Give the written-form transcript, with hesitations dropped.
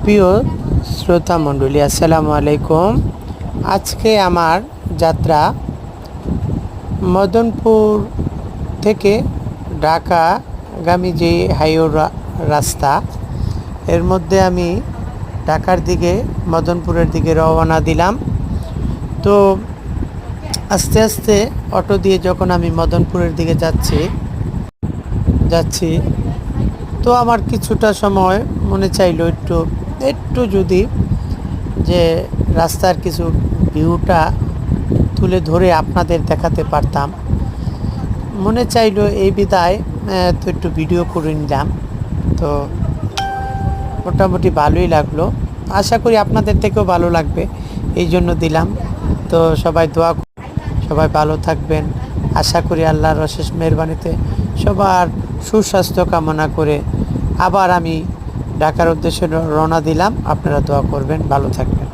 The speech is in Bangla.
প্রিয় শ্রোতা মণ্ডলী, আসসালামু আলাইকুম। আজকে আমার যাত্রা মদনপুর থেকে ঢাকাগামী যে হাইওয়ে রাস্তা, এর মধ্যে আমি ঢাকার দিকে মদনপুরের দিকে রওনা দিলাম। তো আস্তে আস্তে অটো দিয়ে যখন আমি মদনপুরের দিকে যাচ্ছি তো আমার কিছুটা সময় মনে চাইলো একটু যদি যে রাস্তার কিছু ভিউটা তুলে ধরে আপনাদের দেখাতে পারতাম। মনে চাইলো এই বিদায় তো একটু ভিডিও করে নিলাম। তো মোটামুটি ভালোই লাগলো, আশা করি আপনাদের থেকেও ভালো লাগবে, এই জন্য দিলাম। তো সবাই ভালো থাকবেন, আশা করি আল্লাহর অশেষ মেহরবানিতে সবার সুস্বাস্থ্য কামনা করে আবার আমি ঢাকার উদ্দেশ্যে রওনা দিলাম। আপনারা দোয়া করবেন, ভালো থাকবেন।